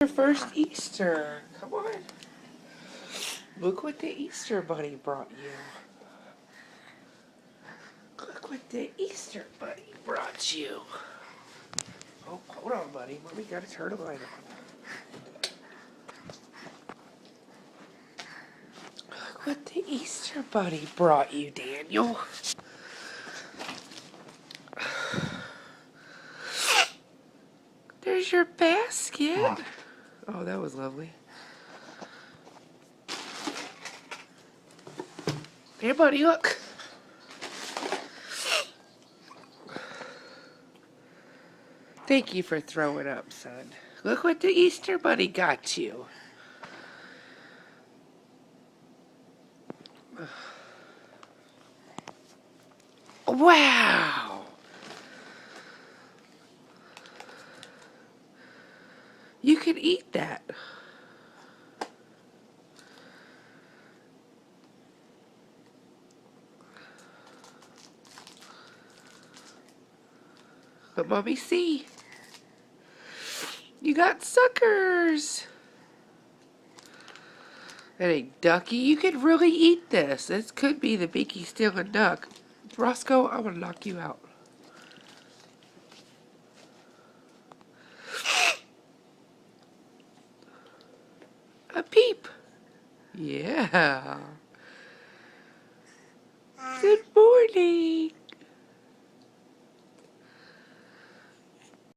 your first Easter. Come on. Look what the Easter Bunny brought you. Look what the Easter Bunny brought you. Oh, hold on, buddy. Mommy got to turn the light on. Look what the Easter Bunny brought you, Daniel. There's your basket. Oh, that was lovely. Here, buddy, look. Thank you for throwing up, son. Look what the Easter Bunny got you. Wow. You can eat that. Let Mommy see. You got suckers. And a ducky. You could really eat this. This could be the Beaky Stealing Duck. Roscoe, I'm gonna knock you out. A peep. Yeah. Good morning.